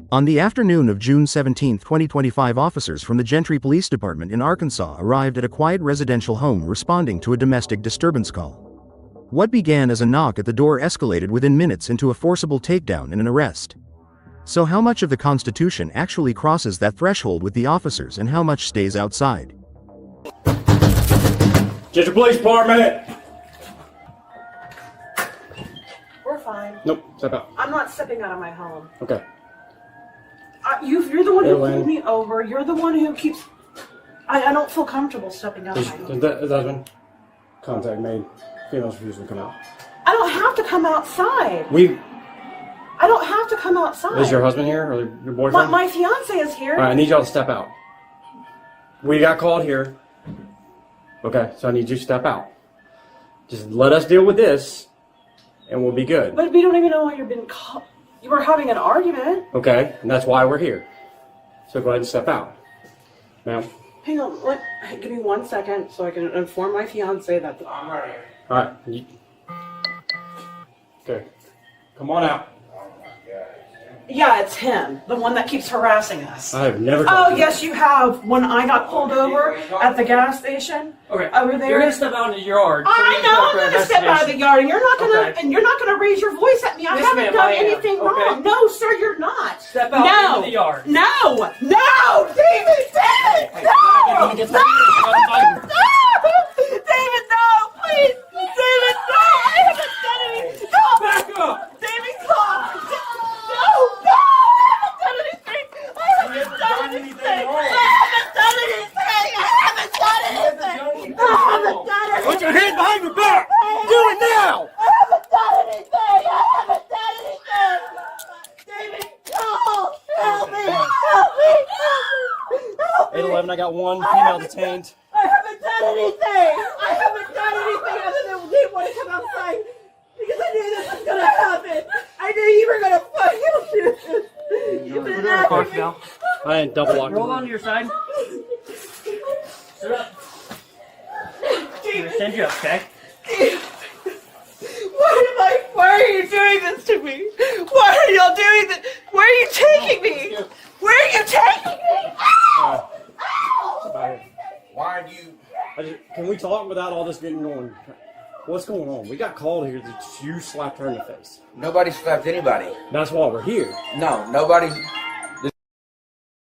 On the afternoon of June 17, 2025, officers from the Gentry Police Department in Arkansas arrived at a quiet residential home responding to a domestic disturbance call. What began as a knock at the door escalated within minutes into a forcible takedown and an arrest. So how much of the Constitution actually crosses that threshold with the officers and how much stays outside? Gentry Police Department! We're fine. Nope, step out. I'm not stepping out of my home. Okay. You're the one who Lynn. pulled me over. You're the one who keeps... I don't feel comfortable stepping out of my home. Has that been contact made? Females refuse to come out. I don't have to come outside. I don't have to come outside. Is your husband here or your boyfriend? My fiance is here. All right, I need y'all to step out. We got called here. Okay, so I need you to step out. Just let us deal with this, and we'll be good. But we don't even know why you're being called. You were having an argument. Okay, and that's why we're here. So go ahead and step out. Ma'am. Hang on. Give me 1 second so I can inform my fiance that... I'm ready. All right. Okay. Come on out. Yeah, it's him. The one that keeps harassing us. I have never... Oh, yes, you have. When I got pulled over at the gas station. Okay. Over there. You're gonna step out into your yard. I know I'm gonna step out of the yard, and you're not gonna raise your voice at me. I Yes, haven't ma'am, done I am. anything Okay. wrong. No, sir, you're not. Step out into the yard. No, David, no, no, David, no, please, David, no. I haven't done anything. No, Back up. David, stop. No, I haven't done anything. I haven't done anything. I haven't done anything. I haven't done anything. Put your hand behind your back! Do it now! I haven't done anything! I haven't done anything! David, no! Help me! Help me! Help me! 811, I got one female detained. I haven't done anything! I haven't done anything other than we didn't want to come outside because I knew this was going to happen. I knew you were going to fucking do this. You've been after me. I ain't double locked. Roll onto your side. Sit up. I'm gonna stand you up, okay? Why are you doing this to me? Why are y'all doing this? Where are you taking me? Where are you taking me? Ow! Ow! Why are you... Can we talk without all this getting going? What's going on? We got called here that you slapped her in the face. Nobody slapped anybody. That's why we're here. No, nobody...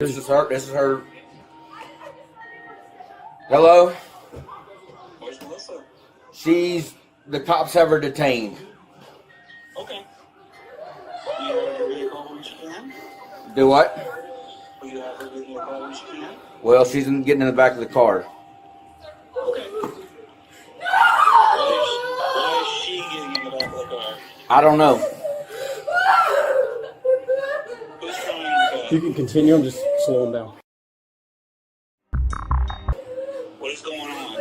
This is her. This is her. Hello? Where's Melissa? The cops have her detained. Okay. You have her give me a call when she can? Do what? Will you have her give me a call when she can? Well, she's getting in the back of the car. Okay. Why is she getting in the back of the car? I don't know. Who's trying to... You can continue, I'm just slowing down. What is going on?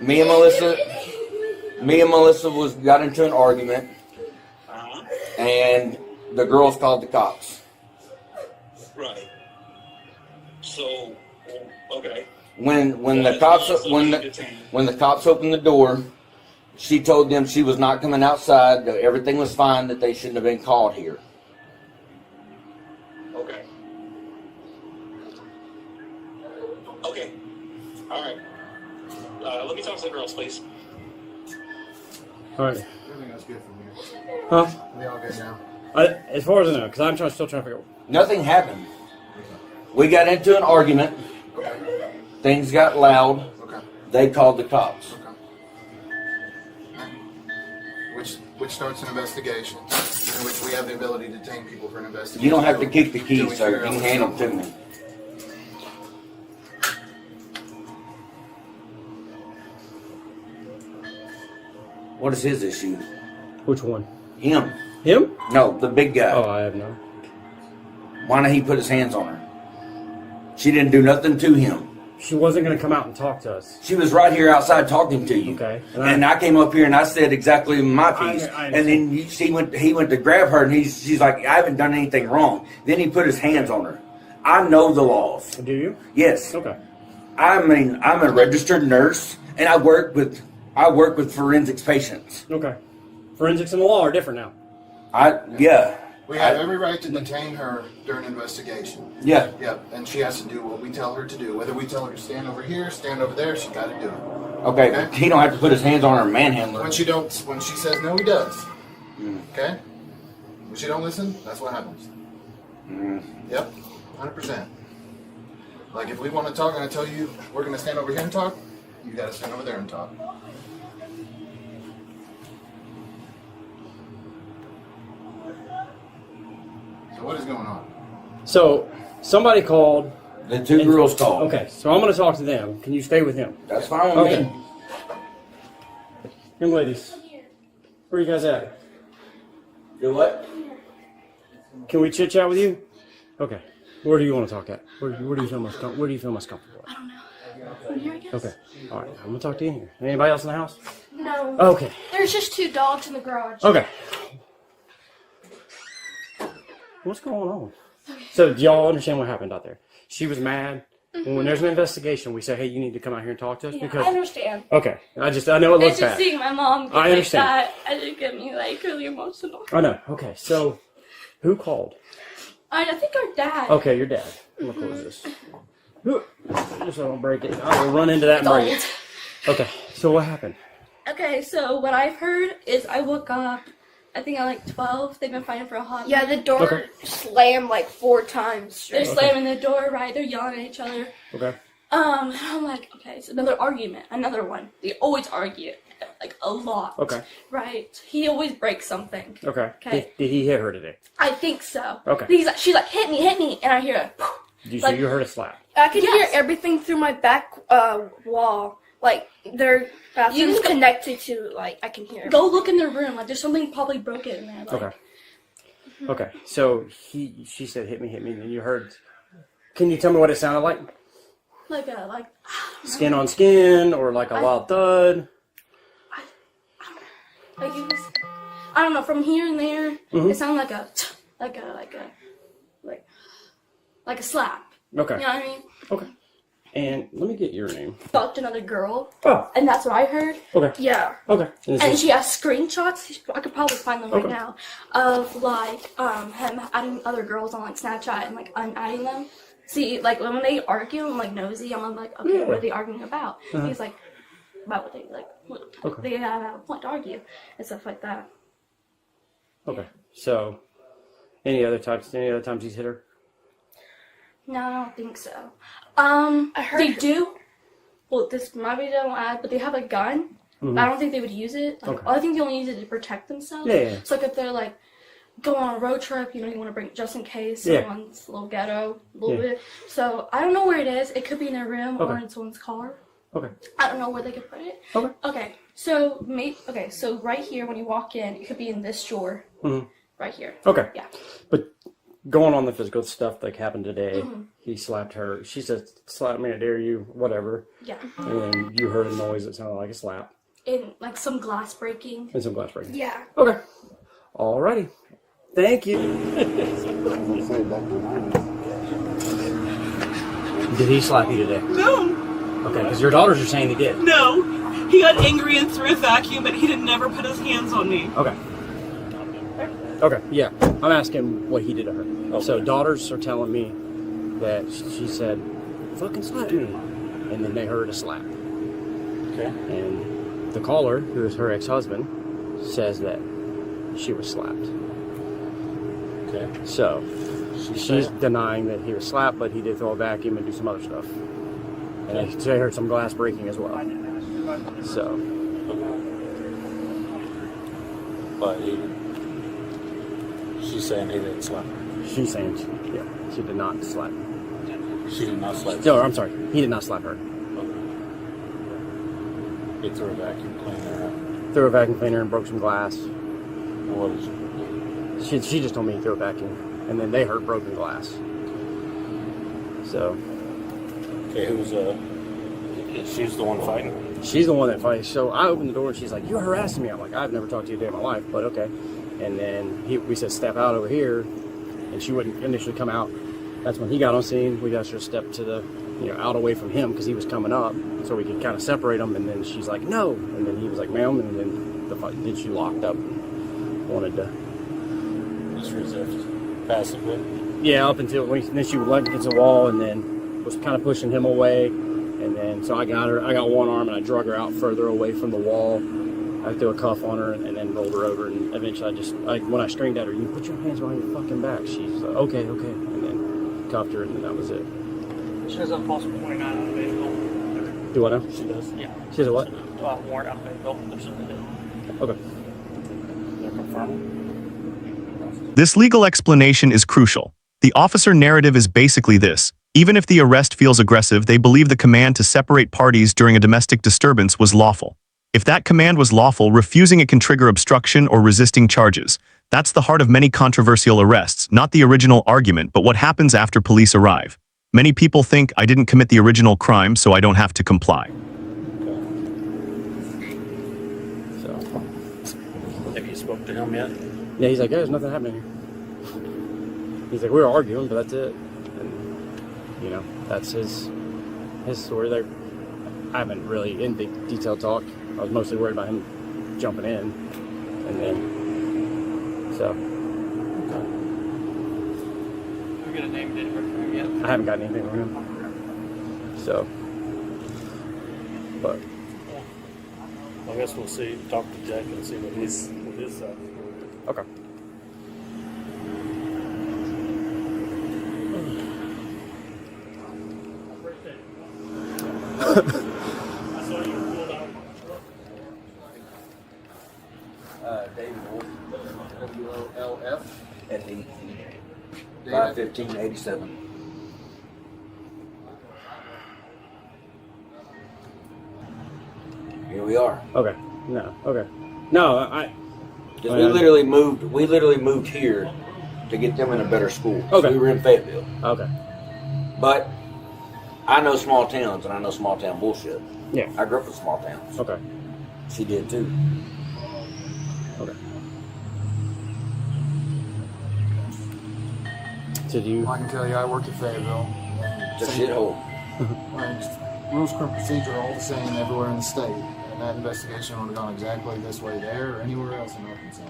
Me and Melissa got into an argument, Uh-huh. and the girls called the cops. Right. So, okay. When the cops opened the door, she told them she was not coming outside, that everything was fine, that they shouldn't have been called here. Okay. Okay. All right. Let me talk to the girls, please. All right. Everything else good from here. Huh? We all good now. As far as I know, because I'm still trying to figure out. Nothing happened. We got into an argument. Things got loud. Okay. They called the cops. Okay. Which starts an investigation, in which we have the ability to detain people for an investigation. You don't have to keep the Till we keys, sir. figure You out can what's hand them going to on. me. What is his issue? Which one? Him. Him? No, the big guy. Oh, I have no. Why didn't he put his hands on her? She didn't do nothing to him. She wasn't going to come out and talk to us. She was right here outside talking to you. Okay. And I came up here and I said exactly my piece. I and then he went to grab her and she's like, I haven't done anything wrong. Then he put his hands on her. I know the laws. Do you? Yes. Okay. I mean, I'm a registered nurse and I work with forensics patients. Okay. Forensics and the law are different now. Yeah. We have every right to detain her during an investigation. Yeah. Yep, and she has to do what we tell her to do. Whether we tell her to stand over here, stand over there, she got to do it. Okay, but he don't have to put his hands on her manhandler. When she says no, he does. Okay? When she don't listen, that's what happens. Yep, 100%. Like if we want to talk and I tell you we're going to stand over here and talk, you got to stand over there and talk. So what is going on? So somebody called. The two girls called. Okay, so I'm going to talk to them. Can you stay with him? That's fine with me. Young ladies, where are you guys at? Do what? Can we chit chat with you? Okay. Where do you want to talk at? Where do you feel most comfortable at? I don't know. In here, I guess. Okay. All right. I'm gonna talk to you in here. Anybody else in the house? No. Okay. There's just 2 dogs in the garage. Okay. What's going on? So, do y'all understand what happened out there? She was mad. When there's an investigation, we say, "Hey, you need to come out here and talk to us." Yeah, because I understand. okay, I know it looks It's just bad. seeing my mom get I understand. like that, and it get me like really emotional. I know. Okay, so who called? I think our dad. Okay, your dad. I'm gonna close this. Just so I don't break it. I will run into that and break it. Okay, so what happened? Okay, so what I've heard is I woke up, I think at like 12. They've been fighting for a hot Yeah, the door Okay. slammed like 4 times. They're slamming the door, right? They're yelling at each other. Okay. And I'm like, okay, so another argument, another one. They always argue, like a lot. Okay. Right? He always breaks something. Okay. Okay. Did he hit her today? I think so. Okay. She's like, hit me, and I hear a. So you heard a slap? I could hear Yes. everything through my back wall. Like their bathroom's can- connected to like I can hear. Go look in their room. Like there's something probably broken in there. Like, Okay. Okay. So she said, "Hit me," and you heard. Can you tell me what it sounded like? Like Skin on skin, or like a loud thud? like it was. I don't know. From here and there, Mm-hmm. it sounded like a slap. Okay. You know what I mean? Okay. And let me get your name. Fucked another girl, Oh. and that's what I heard. Okay. Yeah. Okay. And And she has screenshots. I could probably find them right Okay. now of like him adding other girls on like Snapchat and like unadding them. See, like when they argue, I'm like nosy. I'm like, okay, what are they arguing about? He's like, about what they like. Okay. They have a point to argue and stuff like that. Okay. So, any other times he's hit her? No, I don't think so. I heard They do. Well, this might be don't add, but they have a gun. But I don't think they would use it. Like, Okay. I think they only use it to protect themselves. Yeah. So like if they're like going on a road trip, you want to bring it just in case Yeah. someone's a little ghetto, a little Yeah. bit. So I don't know where it is. It could be in their room or Okay. in someone's car. Okay. I don't know where they could put it. Okay. Okay. So so right here when you walk in, it could be in this drawer. Mhm. Right here. Okay. Yeah. But going on the physical stuff that happened today, he slapped her. She said, "Slap me, I dare you," whatever. Yeah. And then you heard a noise that sounded like a slap And like some glass breaking. and some glass breaking. Yeah. Okay. Alrighty. Thank you. Did he slap you today? No, Okay, because your daughters are saying he did. no. He got angry and threw a vacuum, but he never put his hands on me. Okay. Okay, yeah. I'm asking what he did to her. So daughters are telling me that she said, "Fucking slap me," and then they heard a slap. Okay. And the caller, who is her ex-husband, says that she was slapped. Okay. So she's denying that he was slapped, but he did throw a vacuum and do some other stuff. And they heard some glass breaking as well. So, But she's saying he didn't slap her. she's saying, she did not slap. She did not slap her. No, I'm sorry, he did not slap her. He threw a vacuum cleaner. Threw a vacuum cleaner and broke some glass. What is it? She just told me he threw a vacuum, and then they heard broken glass. So Okay, she's the one fighting? she's the one that fights. So I opened the door and she's like, "You're harassing me." I'm like, "I've never talked to you a day in my life, but okay." And then we said, "Step out over here," and she wouldn't initially come out. That's when he got on scene. We asked her to step to the, out away from him because he was coming up, so we could kind of separate them. And then she's like, "No," and then he was like, "Ma'am," and then she locked up, wanted to Just resist passively. Yeah, up until then she would legged against the wall and then was kind of pushing him away. And then, so I got one arm and I drug her out further away from the wall. I threw a cuff on her and then rolled her over. And eventually when I screamed at her, you put your hands behind your fucking back. She's like, okay. And then cuffed her and then that was it. She has a possible warrant out of available. Do what now? She does. Yeah. She has a what? Warrant out of available. There's something to do. Okay. They're confirming. This legal explanation is crucial. The officer narrative is basically this. Even if the arrest feels aggressive, they believe the command to separate parties during a domestic disturbance was lawful. If that command was lawful, refusing it can trigger obstruction or resisting charges. That's the heart of many controversial arrests, not the original argument, but what happens after police arrive. Many people think, I didn't commit the original crime, so I don't have to comply. So. Have you spoke to him yet? Yeah, he's like, yeah, there's nothing happening here. He's like, we were arguing, but that's it. And, you know, that's his story there. I haven't really in detailed talk. I was mostly worried about him jumping in. And then, so. Have you got a name date for him yet? I haven't got anything from him. So. But. I guess we'll see. Talk to Jack and see what his side. Okay. David Wolf, WOLF, at 51587. Here we are. Okay. No. Okay. No, Because we literally moved here to get them in a better school. Okay. So we were in Fayetteville. Okay. But I know small towns and I know small town bullshit. Yeah. I grew up in small towns. Okay. She did too. Okay. Did you? I can tell you, I worked at Fayetteville. It's a shithole. Rules, criminal procedure are all the same everywhere in the state, and that investigation would have gone exactly this way there or anywhere else in Arkansas.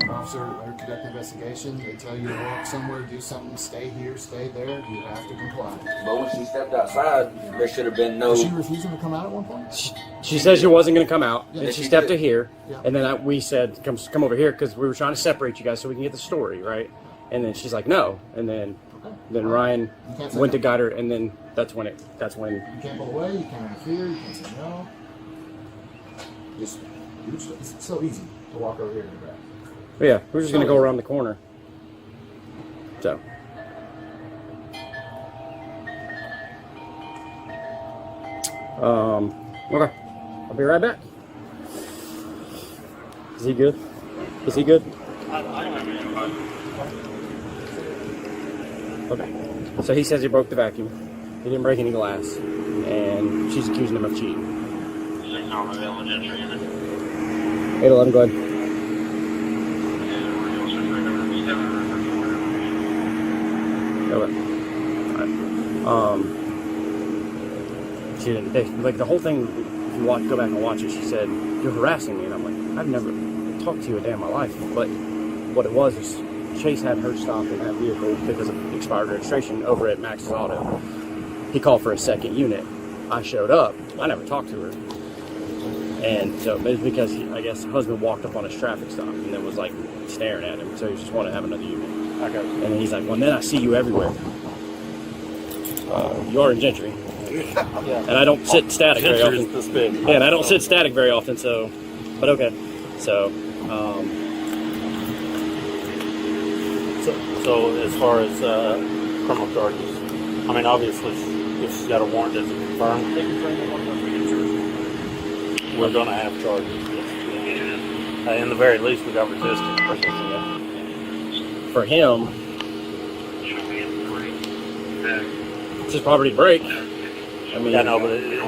An officer, they're conducting an investigation, they tell you to walk somewhere, do something, stay here, stay there, you have to comply. But when she stepped outside, there should have been no. Was she refusing to come out at one point? She said she wasn't going to come out, Yeah, and she she stepped did. to here, Yeah. and then we said, "Come over here," because we were trying to separate you guys so we can get the story right. And then she's like, "No," and then Ryan You can't say went to no. guide her, and then that's when. You can't pull away, you can't interfere, you can't say no. Just, it's so easy to walk over here and grab. Yeah, we're just going to go around the corner. So. Okay. I'll be right back. Is he good? Is he good? I don't have any idea. Okay. So he says he broke the vacuum. He didn't break any glass. And she's accusing him of cheating. 811, go ahead. Okay. Alright. She didn't, like the whole thing, if you go back and watch it, she said, "You're harassing me." And I'm like, I've never talked to you a day in my life. But what it was is Chase had her stop in that vehicle because of expired registration over at Max's Auto. He called for a second unit. I showed up. I never talked to her. And so it was because, I guess, her husband walked up on his traffic stop and then was like staring at him. So he just wanted to have another unit. I got you. And then he's like, well, then I see you everywhere. You are in Gentry. Yeah. And I don't sit static very Gentry is often. this big. Yeah, and I don't sit static very often, so, but okay. So, So as far as criminal charges, I mean, obviously, if she's got a warrant that's confirmed, we're going to have charges. In the very least, we got resistance. for him, it's his property to break. I mean, Yeah, no,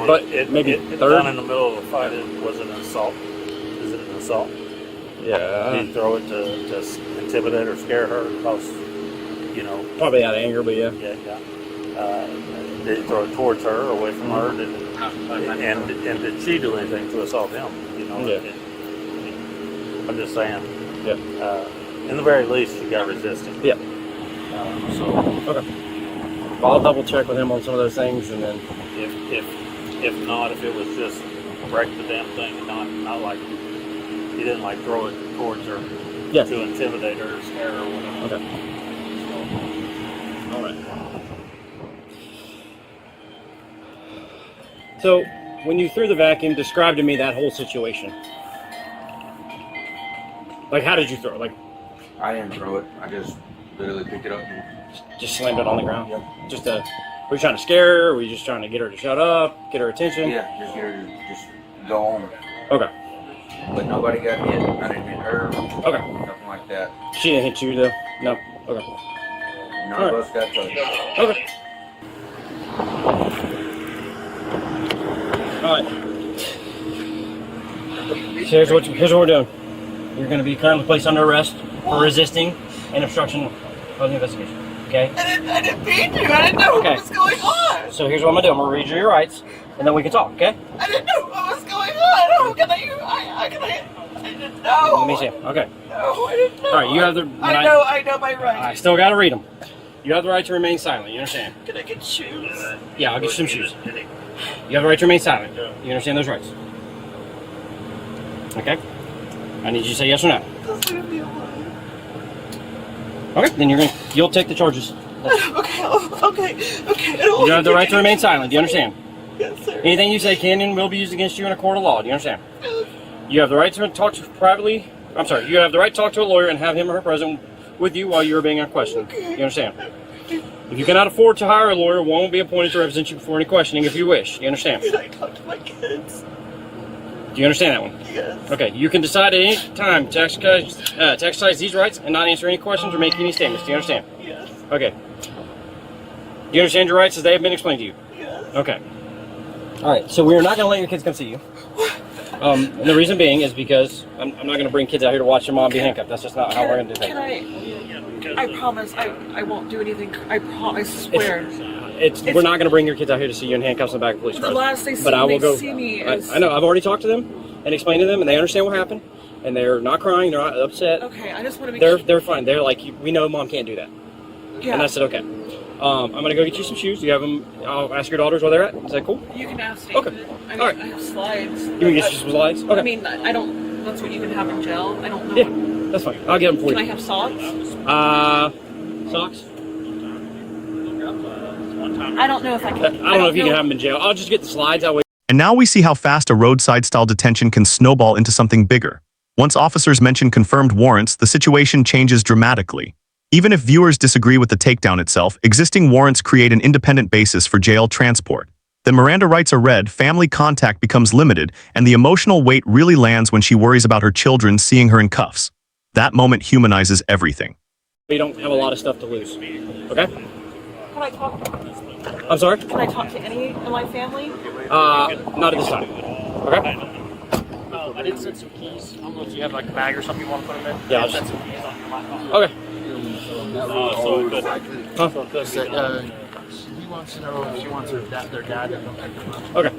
but maybe it third. done in the middle of a fight. Was it an assault? Is it an assault? Yeah, Did he throw it to intimidate or scare her? Because, you know, probably out of anger, but yeah. yeah. Did he throw it towards her or away from her? And did she do anything to assault him? You know, Yeah. I'm just saying. Yeah. In the very least, you got resisting. Yeah. So Okay. I'll double check with him on some of those things, and then if not, if it was just break the damn thing and not like he didn't like throw it towards her to intimidate her or scare her or whatever. Okay. All right. So when you threw the vacuum, describe to me that whole situation. Like, how did you throw it? Like, I didn't throw it. I just literally picked it up and just slammed it on the ground. Just were you trying to scare her? Or were you just trying to get her to shut up, get her attention? yeah, just get her to just go on. Okay. But nobody got hit. I didn't hit her. Okay. Nothing like that. She didn't hit you though. No. Okay. None of us got touched. Okay. All right. So here's what we're doing. You're going to be currently placed under arrest for resisting and obstruction of the investigation. Okay? I didn't mean to. I didn't know what was going on. So here's what I'm going to do. I'm going to read you your rights, and then we can talk, okay? I didn't know what was going on. How can I didn't know. Let me see. Okay. No, I didn't know. All right, you have the... I know my rights. I still got to read them. You have the right to remain silent. You understand? Can I get shoes? Yeah, I'll get you some shoes. You have the right to remain silent. You understand those rights? Okay? I need you to say yes or no. Just leave me alone. Okay, then you'll take the charges. Okay. You have the right to remain silent. Do you understand? Yes, sir. Anything you say can and will be used against you in a court of law. Do you understand? You have the right to talk to privately. I'm sorry. You have the right to talk to a lawyer and have him or her present with you while you are being questioned. Do you understand? If you cannot afford to hire a lawyer, one will be appointed to represent you before any questioning if you wish. Do you understand? Can I talk to my kids? Do you understand that one? Yes. Okay, you can decide at any time to exercise these rights and not answer any questions or make any statements. Do you understand? Yes. Okay. Do you understand your rights as they have been explained to you? Yes. Okay. All right, so we're not going to let your kids come see you. And the reason being is because I'm not going to bring kids out here to watch their mom be handcuffed. That's just not how we're going to do things. I promise I won't do anything. I swear. We're not going to bring your kids out here to see you in handcuffs in the back of the police car. The last they see, see me is... I know, I've already talked to them and explained to them, and they understand what happened, and they're not crying, they're not upset. Okay, I just want to be... They're fine. They're like, we know mom can't do that. Yeah. And I said, okay. I'm going to go get you some shoes. You have them, I'll ask your daughters where they're at. Is that cool? You can ask me. Okay. I mean, all right. I have slides. You can get you some slides? Okay. I mean, I don't... That's what you can have in jail. I don't know. Yeah, that's fine. I'll get them for you. Can I have socks? Socks? I don't know if I can... I don't know if you can have them in jail. I'll just get the slides. And now we see how fast a roadside-style detention can snowball into something bigger. Once officers mention confirmed warrants, the situation changes dramatically. Even if viewers disagree with the takedown itself, existing warrants create an independent basis for jail transport. The Miranda rights are read, family contact becomes limited, and the emotional weight really lands when she worries about her children seeing her in cuffs. That moment humanizes everything. We don't have a lot of stuff to lose. Okay? Can I talk? I'm sorry? Can I talk to any of my family? Not at this time. Okay? I did send some keys. I don't know if you have like a bag or something you want to put them in. Yeah, I'll send some keys on your laptop. Okay. So good. Huh? So good. He wants to know if she wants their dad to come back. Okay.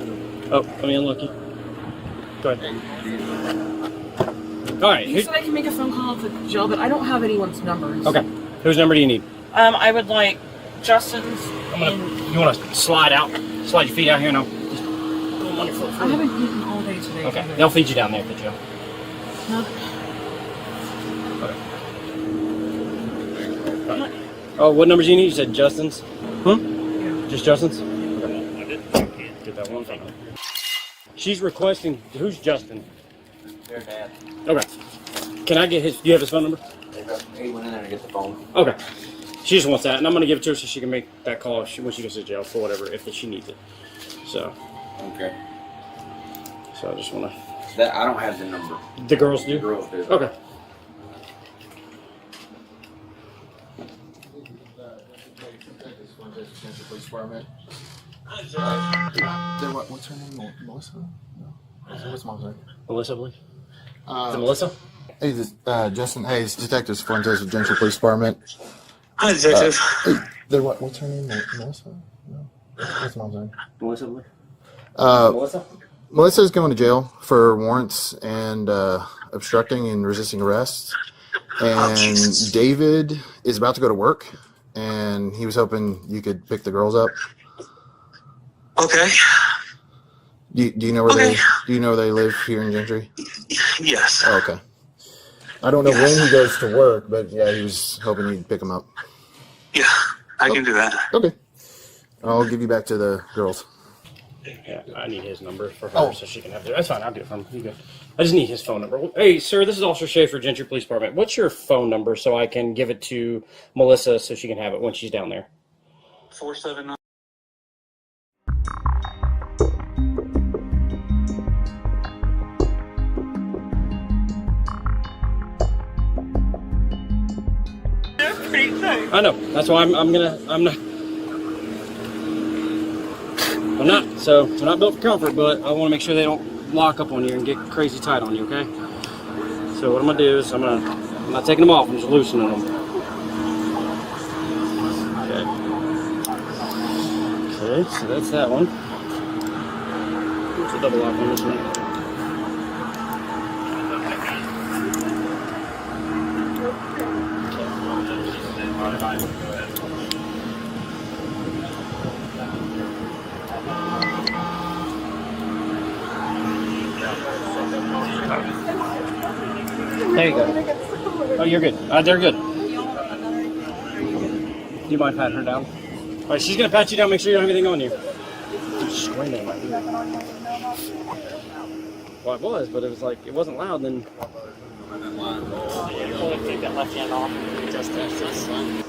Oh, let me unlock you. Go ahead. All right. You said I can make a phone call to jail, but I don't have anyone's numbers. Okay. Whose number do you need? I would like Justin's. You want to slide your feet out here, and I'll just go on your foot. I haven't eaten all day today. Okay. They'll feed you down there at the jail. No. Okay. Right. Oh, what numbers do you need? You said Justin's? Yeah. Just Justin's? Okay. Get that one thing. She's requesting, who's Justin? Their dad. Okay. Can I get his, do you have his phone number? He went in there to get the phone. Okay. She just wants that, and I'm going to give it to her so she can make that call when she goes to jail for whatever, if she needs it. So. Okay. So I just want to. I don't have the number. The girls do? The girls do. Okay. Police department. What's her name? Melissa? No. What's mom's name? Melissa, I believe. Is it Melissa? Hey, Justin. Hey, it's Detective Fuentes with Gentry Police Department. Hi, Detective. What's her name? Melissa? No. What's mom's name? Melissa, I believe. Melissa? Melissa's going to jail for warrants and obstructing and resisting arrest. And David is about to go to work, and he was hoping you could pick the girls up. Okay. Do you know where they live here in Gentry? Yes. Oh, okay. I don't know when he goes to work, but yeah, he was hoping you'd pick him up. Yeah, I can do that. Okay. I'll give you back to the girls. Yeah, I need his number for her so she can have it. That's fine, I'll do it for him. You good. I just need his phone number. Hey, sir, this is Officer Schaefer, Gentry Police Department. What's your phone number so I can give it to Melissa so she can have it when she's down there? 479. I know. That's why I'm not. So we're not built for comfort, but I want to make sure they don't lock up on you and get crazy tight on you. Okay. So what I'm gonna do is I'm not taking them off. I'm just loosening them. Okay. Okay. So that's that one. It's a double lock on this one. There you go. Oh, you're good. They're good. Do you mind patting her down? All right, she's gonna pat you down. Make sure you don't have anything on you. She's screaming in my ear. Well, it was, but it was like it wasn't loud. Then Take that left hand off.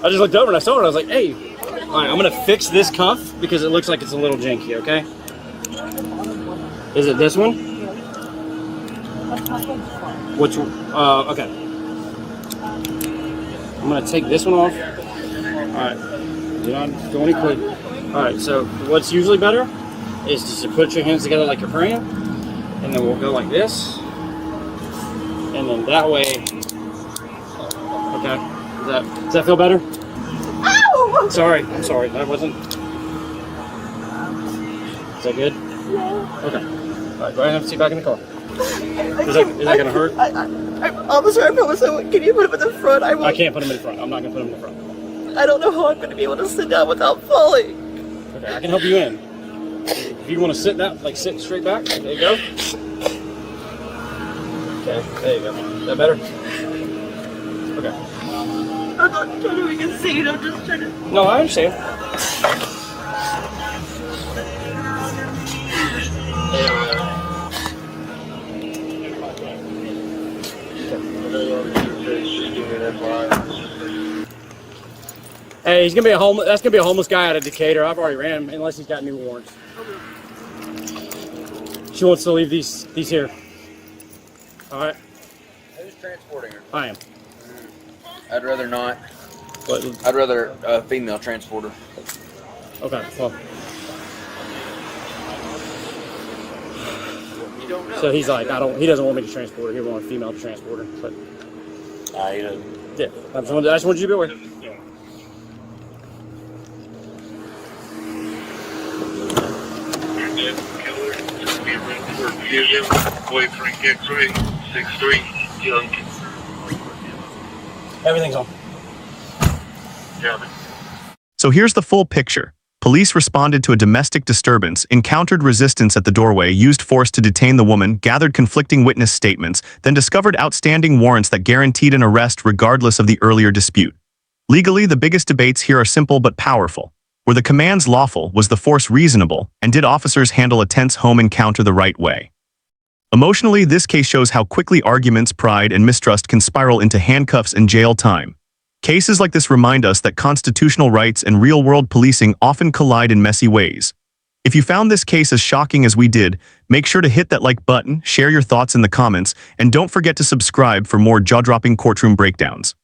I just looked over and I saw it. I was like, "Hey, all right, I'm gonna fix this cuff because it looks like it's a little janky." Okay. Is it this one? Which okay. I'm gonna take this one off. Alright. Do not go any quick. Alright, so what's usually better is just to put your hands together like you're praying. And then we'll go like this. And then that way. Okay. Does that feel better? Ow! Sorry. I'm sorry. That wasn't. Is that good? Yeah. Okay. Alright, go ahead and have a seat back in the car. Is that gonna hurt? Officer, I promise I won't. Can you put him in the front? I can't put him in front. I'm not gonna put him in the front. I don't know how I'm gonna be able to sit down without falling. Okay, I can help you in. If you want to sit down, like sit straight back, there you go. Okay, there you go. Is that better? Okay. I'm not trying to make a scene. I'm just trying to. No, I understand. Hey, he's gonna be a homeless. That's gonna be a homeless guy out of Decatur. I've already ran him, unless he's got new warrants. She wants to leave these here. All right. Who's transporting her? I am. I'd rather not. But, I'd rather a female transporter. okay. Well. You don't know. So he's like, he doesn't want me to transport her. He wants a female to transport her. But He doesn't. yeah, I just wanted you to be aware. Boyfriend get 63 young. Everything's on. Yeah. So here's the full picture. Police responded to a domestic disturbance, encountered resistance at the doorway, used force to detain the woman, gathered conflicting witness statements, then discovered outstanding warrants that guaranteed an arrest regardless of the earlier dispute. Legally, the biggest debates here are simple but powerful. Were the commands lawful? Was the force reasonable? And did officers handle a tense home encounter the right way? Emotionally, this case shows how quickly arguments, pride, and mistrust can spiral into handcuffs and jail time. Cases like this remind us that constitutional rights and real-world policing often collide in messy ways. If you found this case as shocking as we did, make sure to hit that like button, share your thoughts in the comments, and don't forget to subscribe for more jaw-dropping courtroom breakdowns.